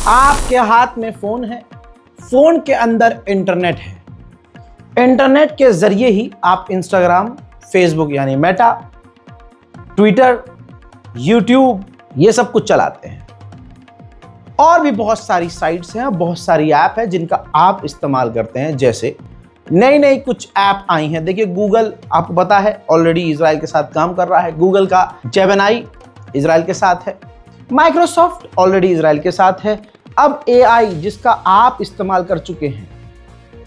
आपके हाथ में फोन है, फोन के अंदर इंटरनेट है। इंटरनेट के जरिए ही आप इंस्टाग्राम, फेसबुक यानी मेटा, ट्विटर, यूट्यूब ये सब कुछ चलाते हैं। और भी बहुत सारी साइट्स हैं, बहुत सारी ऐप है जिनका आप इस्तेमाल करते हैं। जैसे नई नई कुछ ऐप आई हैं। देखिए गूगल, आपको पता है ऑलरेडी इजराइल के साथ काम कर रहा है। गूगल का जेमिनी इजराइल के साथ है। माइक्रोसॉफ्ट ऑलरेडी इजराइल के साथ है। अब एआई जिसका आप इस्तेमाल कर चुके हैं,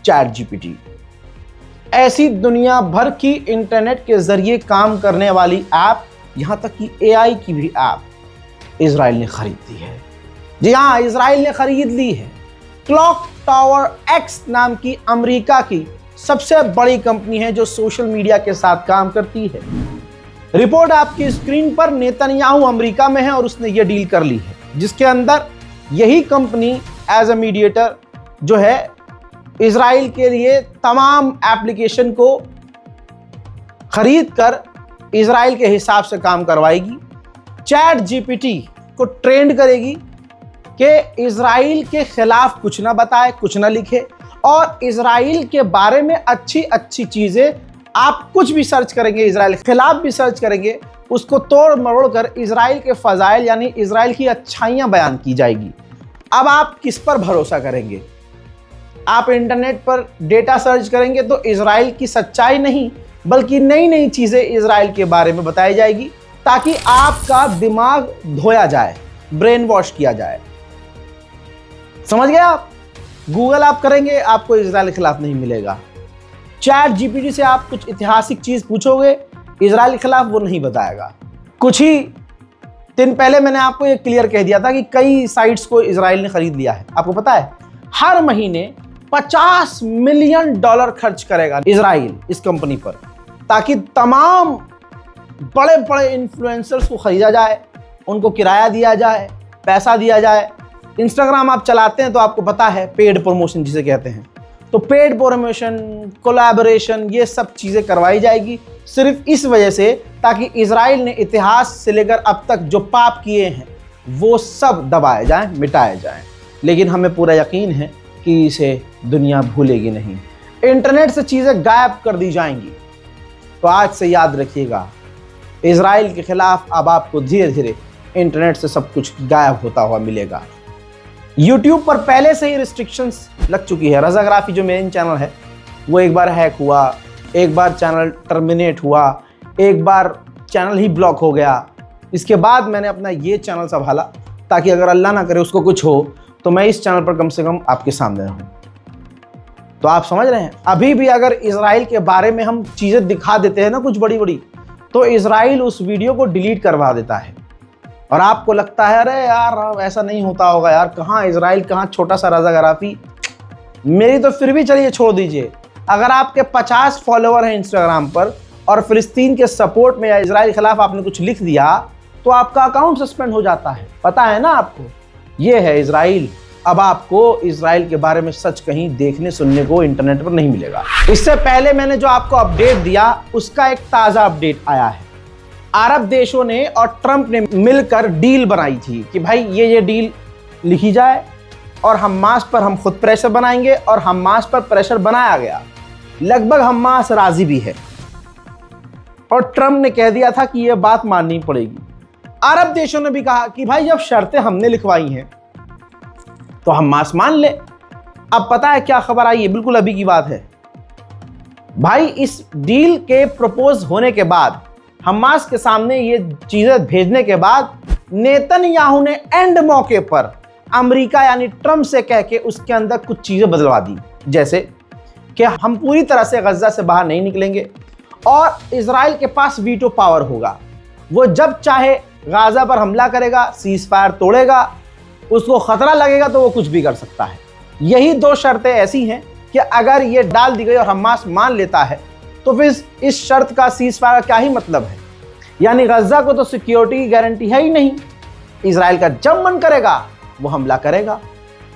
चैट जीपीटी। ऐसी दुनिया भर की इंटरनेट के जरिए काम करने वाली ऐप, यहां तक कि एआई की भी ऐप इजराइल ने खरीद ली है। जी हां, इजराइल ने खरीद ली है। क्लॉक टावर एक्स नाम की अमेरिका की सबसे बड़ी कंपनी है जो सोशल मीडिया के साथ काम करती है। रिपोर्ट आपकी स्क्रीन पर, नेतन्याहू अमेरिका में है और उसने यह डील कर ली है, जिसके अंदर यही कंपनी एज अ मीडिएटर जो है इजराइल के लिए तमाम एप्लीकेशन को खरीद कर इजराइल के हिसाब से काम करवाएगी। चैट जीपीटी को ट्रेंड करेगी कि इजराइल के खिलाफ कुछ ना बताए, कुछ ना लिखे, और इजराइल के बारे में अच्छी अच्छी चीजें, आप कुछ भी सर्च करेंगे, इजराइल के खिलाफ भी सर्च करेंगे, उसको तोड़ मरोड़ कर इजराइल के फजाइल यानी इजराइल की अच्छाइयां बयान की जाएगी। अब आप किस पर भरोसा करेंगे? आप इंटरनेट पर डेटा सर्च करेंगे तो इजराइल की सच्चाई नहीं बल्कि नई नई चीजें इजराइल के बारे में बताई जाएगी, ताकि आपका दिमाग धोया जाए, ब्रेन वॉश किया जाए। समझ गए आप? गूगल आप करेंगे, आपको इजराइल के खिलाफ नहीं मिलेगा। चैट जीपीटी से आप कुछ ऐतिहासिक चीज पूछोगे, इजराइल के खिलाफ वो नहीं बताएगा। कुछ ही दिन पहले मैंने आपको ये क्लियर कह दिया था कि कई साइट्स को इजराइल ने खरीद लिया है। आपको पता है हर महीने $50 मिलियन खर्च करेगा इजराइल इस कंपनी पर, ताकि तमाम बड़े बड़े इन्फ्लुएंसर्स को खरीदा जाए, उनको किराया दिया जाए, पैसा दिया जाए। इंस्टाग्राम आप चलाते हैं तो आपको पता है पेड प्रमोशन जिसे कहते हैं, तो पेड प्रमोशन, कोलैबोरेशन, ये सब चीज़ें करवाई जाएगी सिर्फ इस वजह से ताकि इजराइल ने इतिहास से लेकर अब तक जो पाप किए हैं वो सब दबाए जाएं, मिटाए जाएं। लेकिन हमें पूरा यकीन है कि इसे दुनिया भूलेगी नहीं। इंटरनेट से चीज़ें गायब कर दी जाएंगी। तो आज से याद रखिएगा, इजराइल के खिलाफ अब आपको धीरे धीरे इंटरनेट से सब कुछ गायब होता हुआ मिलेगा। यूट्यूब पर पहले से ही रिस्ट्रिक्शंस लग चुकी है। रज़ाग्राफी जो मेन चैनल है वो एक बार हैक हुआ, एक बार चैनल टर्मिनेट हुआ, एक बार चैनल ही ब्लॉक हो गया। इसके बाद मैंने अपना ये चैनल संभाला ताकि अगर अल्लाह ना करे उसको कुछ हो तो मैं इस चैनल पर कम से कम आपके सामने रहूं। तो आप समझ रहे हैं, अभी भी अगर इजराइल के बारे में हम चीज़ें दिखा देते हैं ना कुछ बड़ी बड़ी, तो इजराइल उस वीडियो को डिलीट करवा देता है। और आपको लगता है अरे यार ऐसा नहीं होता होगा यार, कहाँ इजराइल, कहाँ छोटा सा रज़ाग्राफी। मेरी तो फिर भी चलिए छोड़ दीजिए, अगर आपके 50 फॉलोअर हैं इंस्टाग्राम पर और फिलिस्तीन के सपोर्ट में या इजराइल के खिलाफ आपने कुछ लिख दिया तो आपका अकाउंट सस्पेंड हो जाता है। पता है ना आपको? ये है इजराइल। अब आपको इजराइल के बारे में सच कहीं देखने सुनने को इंटरनेट पर नहीं मिलेगा। इससे पहले मैंने जो आपको अपडेट दिया उसका एक ताज़ा अपडेट आया है। अरब देशों ने और ट्रंप ने मिलकर डील बनाई थी कि भाई ये डील लिखी जाए और हमास पर हम खुद प्रेशर बनाएंगे, और हमास पर प्रेशर बनाया गया। लगभग हमास राजी भी है और ट्रंप ने कह दिया था कि यह बात माननी पड़ेगी। अरब देशों ने भी कहा कि भाई जब शर्तें हमने लिखवाई हैं तो हमास मान ले। अब पता है क्या खबर आई है? बिल्कुल अभी की बात है भाई। इस डील के प्रपोज होने के बाद, हमास के सामने ये चीजें भेजने के बाद, नेतन्याहू ने एंड मौके पर अमेरिका यानी ट्रंप से कह के उसके अंदर कुछ चीजें बदलवा दी। जैसे कि हम पूरी तरह से गजा से बाहर नहीं निकलेंगे और इजराइल के पास वीटो पावर होगा। वो जब चाहे गाजा पर हमला करेगा, सीज फायर तोड़ेगा, उसको खतरा लगेगा तो वो कुछ भी कर सकता है। यही 2 शर्तें ऐसी हैं कि अगर ये डाल दी गई और हमास मान लेता है तो फिर इस शर्त का सीज फायर का क्या ही मतलब है? यानी गजा को तो सिक्योरिटी की गारंटी है ही नहीं। इजराइल का जब मन करेगा वो हमला करेगा।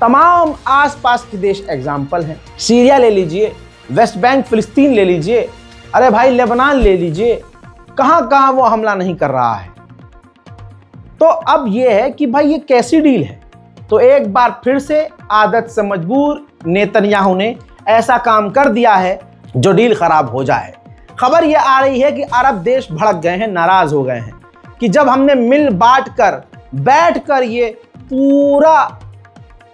तमाम आसपास के देश एग्जाम्पल हैं। सीरिया ले लीजिए, वेस्ट बैंक फिलिस्तीन ले लीजिए, अरे भाई लेबनान ले लीजिए, कहां कहां वो हमला नहीं कर रहा है। तो अब ये है कि भाई ये कैसी डील है? तो एक बार फिर से आदत से मजबूर नेतन्याहू ने ऐसा काम कर दिया है जो डील खराब हो जाए। खबर यह आ रही है कि अरब देश भड़क गए हैं, नाराज हो गए हैं कि जब हमने मिल बांट कर बैठ कर ये पूरा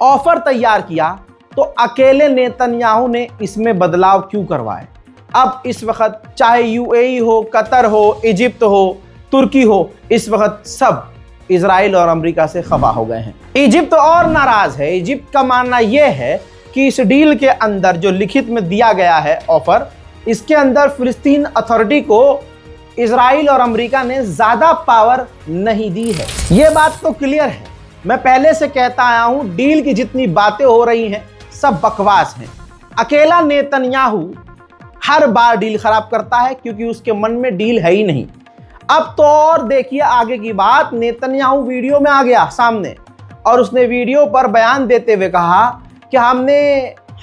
ऑफर तैयार किया तो अकेले नेतन्याहू ने इसमें बदलाव क्यों करवाए। अब इस वक्त चाहे यूएई हो, कतर हो, इजिप्ट हो, तुर्की हो, इस वक्त सब इजराइल और अमेरिका से खफा हो गए हैं। इजिप्ट और नाराज है। इजिप्ट का मानना यह है कि इस डील के अंदर जो लिखित में दिया गया है ऑफर, इसके अंदर फिलिस्तीन अथॉरिटी को इजराइल और अमेरिका ने ज्यादा पावर नहीं दी है। यह बात तो क्लियर है। मैं पहले से कहता आया हूं, डील की जितनी बातें हो रही हैं सब बकवास हैं। अकेला नेतन्याहू हर बार डील खराब करता है क्योंकि उसके मन में डील है ही नहीं। अब तो और देखिए आगे की बात, नेतन्याहू वीडियो में आ गया सामने और उसने वीडियो पर बयान देते हुए कहा कि हमने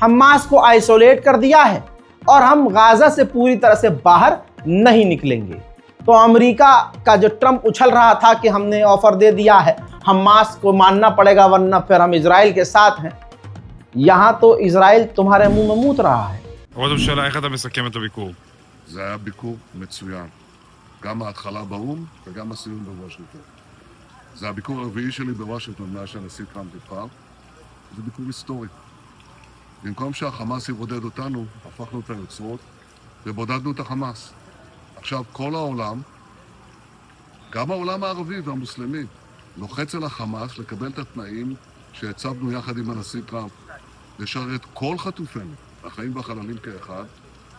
हमास को आइसोलेट कर दिया है और हम गाजा से पूरी तरह से बाहर नहीं निकलेंगे। तो अमेरिका का जो ट्रंप उछल रहा था कि हमने ऑफर दे दिया है, हमास को मानना पड़ेगा वरना फिर हम इजराइल के साथ हैं, यहां तो इजराइल तुम्हारे मुंह में मूत रहा है। ראש הממשלה, איך אתה מסכם את הביקור? זה היה ביקור מצוין. גם ההתחלה באו"ם וגם הסיום בוושינגטון. זה הביקור הרביעי שלי בוושינגטון מאז שהנשיא טראמפ נבחר. זה ביקור היסטורי. במקום שהחמאס יבודד אותנו, הפכנו את היוצרות ובודדנו את החמאס. עכשיו כל העולם, גם העולם הערבי והמוסלמי, לוחץ על החמאס לקבל את התנאים שהצבנו יחד עם הנשיא טראמפ. לשרת כל חטופינו, החיים והחללים כאחד,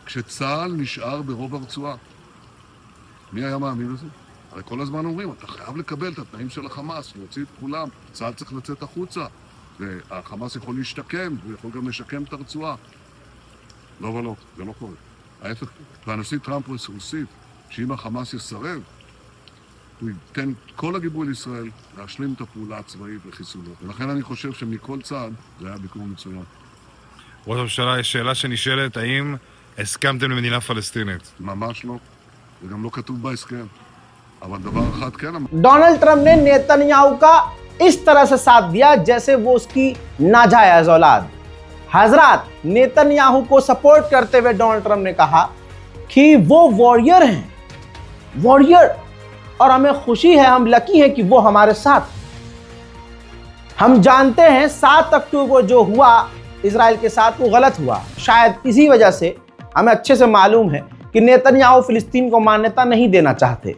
כשצה"ל נשאר ברוב הרצועה. מי היה מאמין לזה? הרי כל הזמן אומרים, אתה חייב לקבל את התנאים של החמאס, להוציא את כולם, צה"ל צריך לצאת החוצה, והחמאס יכול להשתקם, הוא יכול גם לשקם את הרצועה. לא ולא, זה לא קורה. ההפך, והנשיא טראמפ הוסיף שאם החמאס יסרב, הוא ייתן כל הגיבוי לישראל להשלים את הפעולה הצבאית לחיסולו. ולכן אני חושב שמכל צעד זה היה ביקור מצוין. ראש הממשלה, יש שאלה שנשאלת, האם הסכמתם למדינה פלסטינית? ממש לא. זה גם לא כתוב בהסכם. אבל דבר אחד כן אמר. डोनाल्ड ट्रंप ने नेतन्याहू का इस तरह से साथ दिया जैसे वो उसकी नाजायज औलाद। हजरात, नेतन्याहू को सपोर्ट करते हुए डोनाल्ड ट्रंप ने कहा कि वो वॉरियर हैं, वॉरियर, और हमें खुशी है, हम लकी हैं कि वो हमारे साथ। हम जानते हैं 7 अक्टूबर को जो हुआ इजराइल के साथ वो गलत हुआ। शायद इसी वजह से हमें अच्छे से मालूम है कि नेतन्याहू फिलिस्तीन को मान्यता नहीं देना चाहते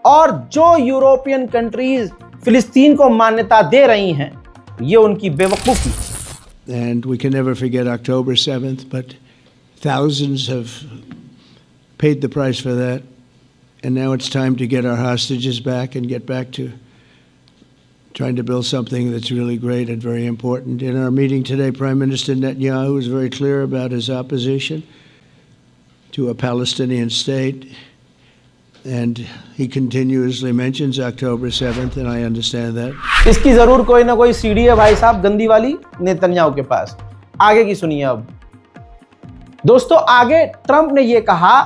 और जो यूरोपियन कंट्रीज फिलिस्तीन को मान्यता दे रही हैं ये उनकी बेवकूफ़ी। And we can never forget October 7th, but thousands have paid the price for that. And now it's time to get our hostages back and get back to trying to build something that's really great and very important. In our meeting today, Prime Minister Netanyahu was very clear about his opposition to a Palestinian state. And he continuously mentions October 7th, and I understand that. इसकी जरूर कोई ना कोई सीढ़ी है भाई साहब, गंदी वाली, नेतन्याहू के पास। आगे की सुनिए अब। दोस्तों, आगे ट्रंप ने यह कहा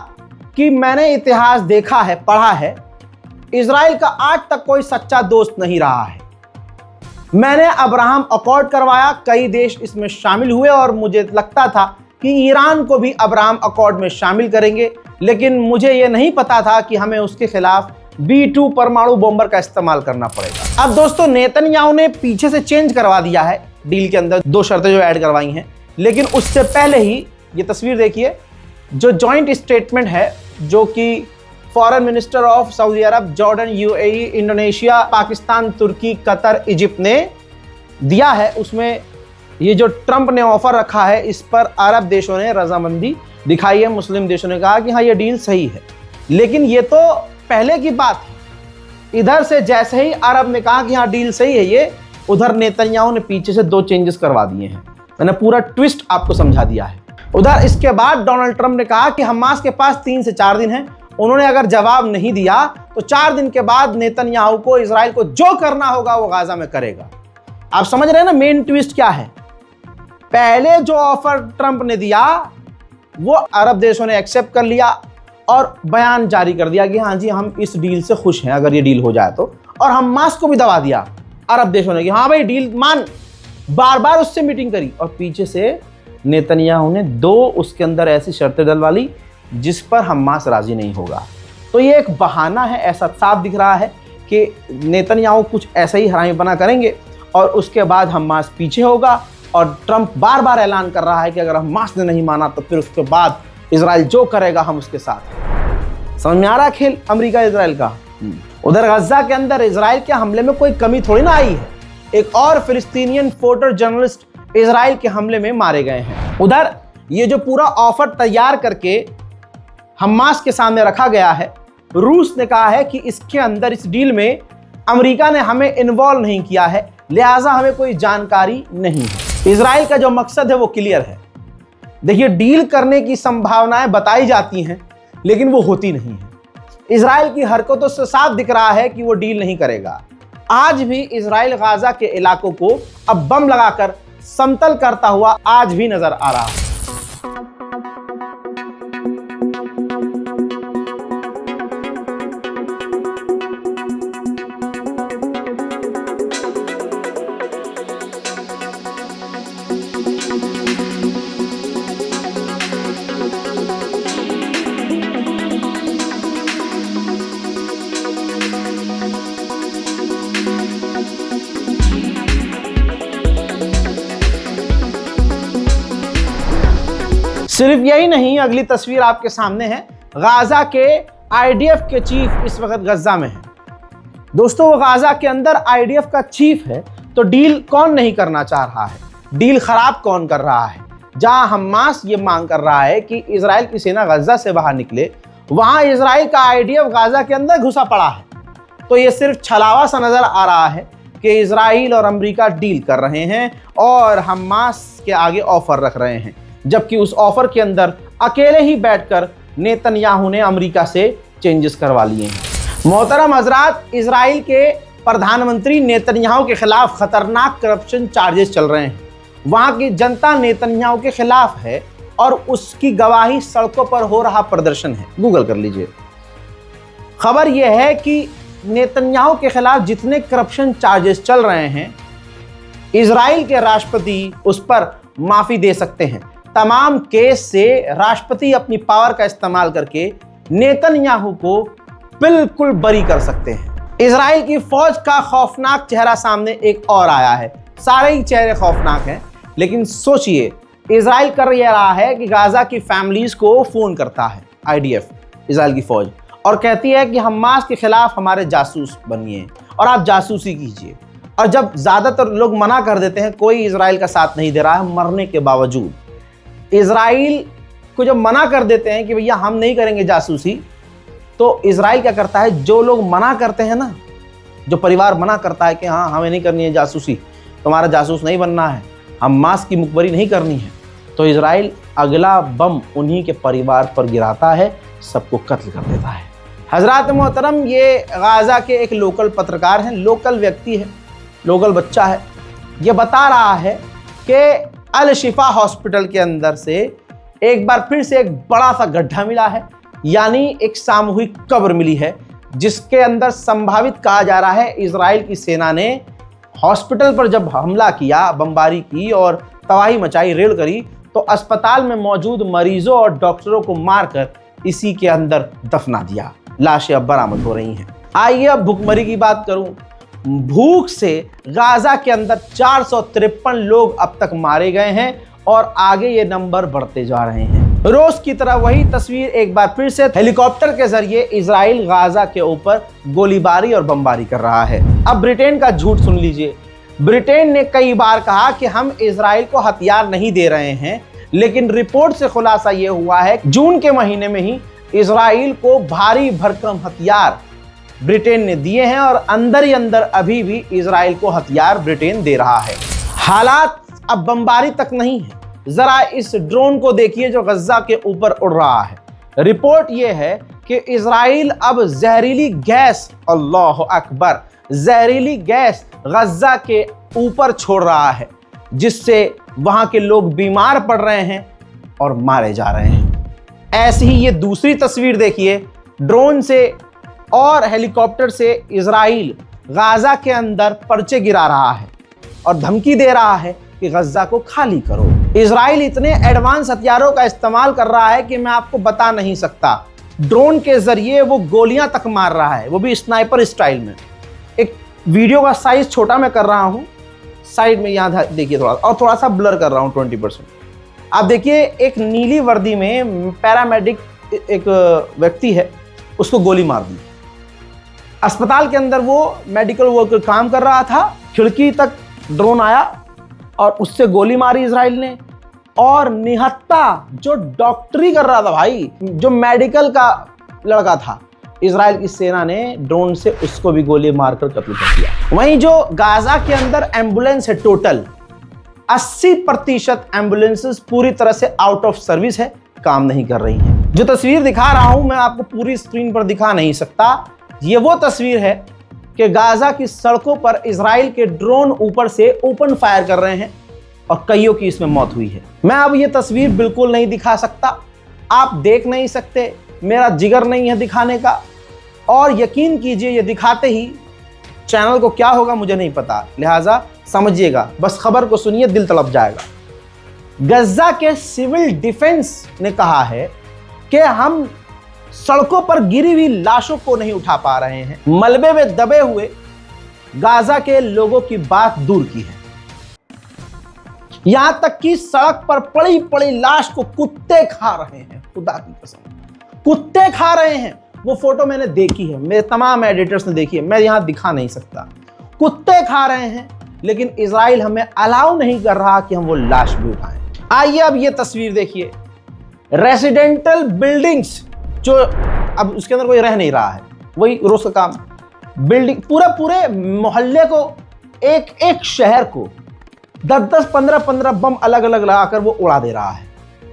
कि मैंने इतिहास देखा है, पढ़ा है, इजराइल का आज तक कोई सच्चा दोस्त नहीं रहा है। मैंने अब्राहम अकॉर्ड करवाया, कई देश इसमें शामिल हुए और मुझे लगता था कि ईरान को भी अब्राहम अकॉर्ड में शामिल करेंगे, लेकिन मुझे यह नहीं पता था कि हमें उसके खिलाफ B2 परमाणु बॉम्बर का इस्तेमाल करना पड़ेगा। अब दोस्तों, नेतन्याहू ने पीछे से चेंज करवा दिया है डील के अंदर, 2 शर्तें जो ऐड करवाई हैं, लेकिन उससे पहले ही ये तस्वीर देखिए, जो जॉइंट स्टेटमेंट है जो कि foreign minister of Saudi Arabia, Jordan, UAE, Indonesia, Pakistan, तुर्की, कतर, इजिप्ट ने दिया है, उसमें ये जो ट्रंप ने ऑफर रखा है इस पर अरब देशों ने रजामंदी दिखाई है। मुस्लिम देशों ने कहा कि हाँ ये डील सही है, लेकिन ये तो पहले की बात है। इधर से जैसे ही अरब ने कहा कि हाँ डील सही है ये, उधर नेतन्याहू ने पीछे से 2 चेंजेस करवा दिए हैं। मैंने पूरा ट्विस्ट आपको समझा दिया है। उधर इसके बाद डोनाल्ड ट्रंप ने कहा कि हमास के पास 3 से 4 दिन हैं, उन्होंने अगर जवाब नहीं दिया तो 4 दिन के बाद नेतन्याहू को, इजराइल को जो करना होगा वो गाजा में करेगा। आप समझ रहे हैं ना मेन ट्विस्ट क्या है। पहले जो ऑफर ट्रंप ने दिया वो अरब देशों ने एक्सेप्ट कर लिया और बयान जारी कर दिया कि हाँ जी हम इस डील से खुश हैं अगर ये डील हो जाए तो, और हमास को भी दबा दिया अरब देशों ने कि हाँ भाई डील मान, बार बार उससे मीटिंग करी और पीछे से नेतन्याहू ने 2 उसके अंदर ऐसी शर्तें डलवाली जिस पर हमास राजी नहीं होगा। तो ये एक बहाना है, ऐसा साफ दिख रहा है कि नेतन्याहू कुछ ऐसा ही हरामीपना करेंगे और उसके बाद हमास पीछे होगा। और ट्रंप बार बार ऐलान कर रहा है कि अगर हमास ने नहीं माना तो फिर उसके बाद इजराइल जो करेगा हम उसके साथ हैं। समझ में आ रहा खेल अमेरिका इजराइल का। उधर गज्जा के अंदर इजराइल के हमले में कोई कमी थोड़ी ना आई है। एक और फिलिस्तीनियन फोटो जर्नलिस्ट इजराइल के हमले में मारे गए हैं। उधर ये जो पूरा ऑफर तैयार करके हमास के सामने रखा गया है, रूस ने कहा है कि इसके अंदर इस डील में अमेरिका ने हमें इन्वॉल्व नहीं किया है, लिहाजा हमें कोई जानकारी नहीं है। इजराइल का जो मकसद है वो क्लियर है। देखिए, डील करने की संभावनाएं बताई जाती हैं लेकिन वो होती नहीं है। इजराइल की हरकतों से साफ दिख रहा है कि वो डील नहीं करेगा। आज भी इजराइल गाजा के इलाकों को अब बम लगाकर समतल करता हुआ आज भी नजर आ रहा है। सिर्फ यही नहीं, अगली तस्वीर आपके सामने है। गाजा के आईडीएफ के चीफ इस वक्त गज्जा में है। दोस्तों, वो गाजा के अंदर आईडीएफ का चीफ है तो डील कौन नहीं करना चाह रहा है? डील खराब कौन कर रहा है? जहां हमास ये मांग कर रहा है कि इजराइल की सेना गज्जा से बाहर निकले, वहां इजराइल का आईडीएफ गाजा के अंदर घुसा पड़ा है। तो ये सिर्फ छलावा सा नजर आ रहा है कि इजराइल और अमेरिका डील कर रहे हैं और हमास के आगे ऑफर रख रहे हैं, जबकि उस ऑफर के अंदर अकेले ही बैठकर नेतन्याहू ने अमेरिका से चेंजेस करवा लिए हैं। मोहतरम हजरात, इजराइल के प्रधानमंत्री नेतन्याहू के खिलाफ खतरनाक करप्शन चार्जेस चल रहे हैं। वहां की जनता नेतन्याहू के खिलाफ है और उसकी गवाही सड़कों पर हो रहा प्रदर्शन है। गूगल कर लीजिए। खबर यह है कि नेतन्याहू के खिलाफ जितने करप्शन चार्जेस चल रहे हैं, इजराइल के राष्ट्रपति उस पर माफी दे सकते हैं। तमाम केस से राष्ट्रपति अपनी पावर का इस्तेमाल करके नेतन्याहू को बिल्कुल बरी कर सकते हैं। इजराइल की फौज का खौफनाक चेहरा सामने एक और आया है। सारे ही चेहरे खौफनाक हैं, लेकिन सोचिए, इजराइल कर यह रहा है कि गाजा की फैमिलीज को फोन करता है आईडीएफ, इजराइल की फौज, और कहती है कि हमास के खिलाफ हमारे जासूस बनिए और आप जासूसी कीजिए। और जब ज्यादातर लोग मना कर देते हैं, कोई इजराइल का साथ नहीं दे रहा है मरने के बावजूद, इजराइल को जब मना कर देते हैं कि भैया हम नहीं करेंगे जासूसी, तो इजराइल क्या करता है? जो लोग मना करते हैं ना, जो परिवार मना करता है कि हाँ हमें नहीं करनी है जासूसी, तुम्हारा जासूस नहीं बनना है, हमास की मुखबरी नहीं करनी है, तो इजराइल अगला बम उन्हीं के परिवार पर गिराता है, सबको कत्ल कर देता है। हजरात मोहतरम, ये गाजा के एक लोकल पत्रकार हैं, लोकल व्यक्ति है, लोकल बच्चा है। ये बता रहा है कि अल शिफा हॉस्पिटल के अंदर से एक बार फिर से एक बड़ा सा गड्ढा मिला है, यानी एक सामूहिक कब्र मिली है, जिसके अंदर संभावित कहा जा रहा है इजराइल की सेना ने हॉस्पिटल पर जब हमला किया, बमबारी की और तबाही मचाई, रेड करी, तो अस्पताल में मौजूद मरीजों और डॉक्टरों को मारकर इसी के अंदर दफना दिया। लाशें अब बरामद हो रही हैं। आइए अब भूखमरी की बात करूं। भूख से गाजा के अंदर 453 लोग अब तक मारे गए हैं और आगे ये नंबर बढ़ते जा रहे हैं। रोज की तरह वही तस्वीर एक बार फिर से हेलीकॉप्टर के जरिए इजराइल गाजा के ऊपर गोलीबारी और बमबारी कर रहा है। अब ब्रिटेन का झूठ सुन लीजिए। ब्रिटेन ने कई बार कहा कि हम इजराइल को हथियार नहीं दे रहे हैं, लेकिन रिपोर्ट से खुलासा यह हुआ है जून के महीने में ही इजराइल को भारी भरकम हथियार ब्रिटेन ने दिए हैं और अंदर ही अंदर अभी भी इजराइल को हथियार ब्रिटेन दे रहा है। हालात अब बमबारी तक नहीं है। जरा इस ड्रोन को देखिए जो गज्जा के ऊपर उड़ रहा है। रिपोर्ट यह है कि इजराइल अब जहरीली गैस, अल्लाह अकबर, जहरीली गैस गज्जा के ऊपर छोड़ रहा है, जिससे वहां के लोग बीमार पड़ रहे हैं और मारे जा रहे हैं। ऐसी ही ये दूसरी तस्वीर देखिए, ड्रोन से और हेलीकॉप्टर से इजराइल गाजा के अंदर पर्चे गिरा रहा है और धमकी दे रहा है कि गज्जा को खाली करो। इजराइल इतने एडवांस हथियारों का इस्तेमाल कर रहा है कि मैं आपको बता नहीं सकता। ड्रोन के जरिए वो गोलियां तक मार रहा है, वो भी स्नाइपर स्टाइल में। एक वीडियो का साइज छोटा मैं कर रहा हूं, साइड में यहां देखिए थोड़ा, और थोड़ा सा ब्लर कर रहा हूं 20%। आप देखिए एक नीली वर्दी में पैरामेडिक एक व्यक्ति है, उसको गोली मार दी। अस्पताल के अंदर वो मेडिकल वर्कर काम कर रहा था, खिड़की तक ड्रोन आया और उससे गोली मारी इजराइल ने। और निहत्ता जो डॉक्टरी कर रहा था भाई, जो मेडिकल का लड़का था, इजराइल की सेना ने ड्रोन से उसको भी गोली मारकर कत्ल कर दिया। वहीं जो गाजा के अंदर एम्बुलेंस है, टोटल 80% एम्बुलेंसेस पूरी तरह से आउट ऑफ सर्विस है, काम नहीं कर रही है। जो तस्वीर दिखा रहा हूं मैं आपको पूरी स्क्रीन पर दिखा नहीं सकता। ये वो तस्वीर है कि गाजा की सड़कों पर इजराइल के ड्रोन ऊपर से ओपन फायर कर रहे हैं और कईयों की इसमें मौत हुई है। मैं अब ये तस्वीर बिल्कुल नहीं दिखा सकता, आप देख नहीं सकते, मेरा जिगर नहीं है दिखाने का। और यकीन कीजिए ये दिखाते ही चैनल को क्या होगा मुझे नहीं पता, लिहाजा समझिएगा, बस खबर को सुनिए, दिल तड़प जाएगा। गज्जा के सिविल डिफेंस ने कहा है कि हम सड़कों पर गिरी हुई लाशों को नहीं उठा पा रहे हैं, मलबे में दबे हुए गाजा के लोगों की बात दूर की है। यहां तक कि सड़क पर पड़ी पड़ी लाश को कुत्ते खा रहे हैं, खुदा की कसम कुत्ते खा रहे हैं। वो फोटो मैंने देखी है, मेरे तमाम एडिटर्स ने देखी है, मैं यहां दिखा नहीं सकता। कुत्ते खा रहे हैं, लेकिन इजराइल हमें अलाउ नहीं कर रहा कि हम वो लाश भी उठाएं। आइए अब ये तस्वीर देखिए, रेसिडेंटल बिल्डिंग्स जो अब उसके अंदर कोई रह नहीं रहा है, वही रोज का काम, बिल्डिंग पूरे मोहल्ले को, एक एक शहर को 10-10, 15-15 बम अलग अलग लगाकर वो उड़ा दे रहा है।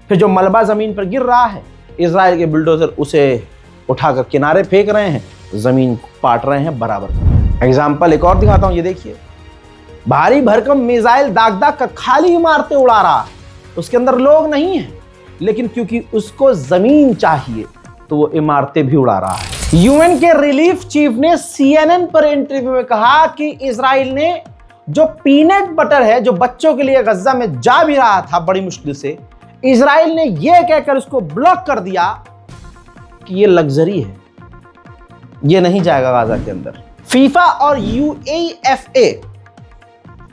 फिर जो मलबा जमीन पर गिर रहा है, इजराइल के बुलडोजर उसे उठाकर किनारे फेंक रहे हैं, जमीन पाट रहे हैं बराबर। एग्जाम्पल एक और दिखाता हूं, ये देखिए, भारी भरकम मिसाइल दाग दाग कर खाली इमारतें उड़ा रहा है, उसके अंदर लोग नहीं है, लेकिन क्योंकि उसको जमीन चाहिए तो वो इमारतें भी उड़ा रहा है। यूएन के रिलीफ चीफ ने CNN पर इंटरव्यू में कहा कि इजराइल ने जो पीनट बटर है, जो बच्चों के लिए गज्जा में जा भी रहा था बड़ी मुश्किल से, इजराइल ने यह कहकर उसको ब्लॉक कर दिया कि ये लग्जरी है, ये नहीं जाएगा गाजा के अंदर। फीफा और UEFA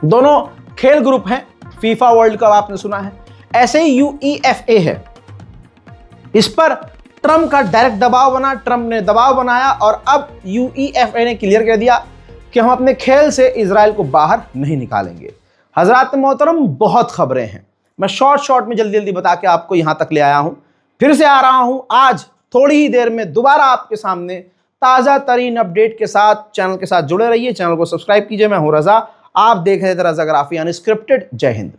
दोनों खेल ग्रुप हैं। फीफा वर्ल्ड कप आपने सुना है, ऐसे ही UEFA है। इस पर ट्रंप का डायरेक्ट दबाव बना, ट्रंप ने दबाव बनाया और अब UEFA ने क्लियर कर दिया कि हम अपने खेल से इजराइल को बाहर नहीं निकालेंगे। हजरात मोहतरम, बहुत खबरें हैं, मैं शॉर्ट में जल्दी जल्दी बता के आपको यहां तक ले आया हूं। फिर से आ रहा हूं आज थोड़ी ही देर में दोबारा आपके सामने ताज़ा तरीन अपडेट के साथ। चैनल के साथ जुड़े रहिए, चैनल को सब्सक्राइब कीजिए। मैं हूं रजा, आप देख रहे थे रजा ग्राफी अनस्क्रिप्टेड। जय हिंद।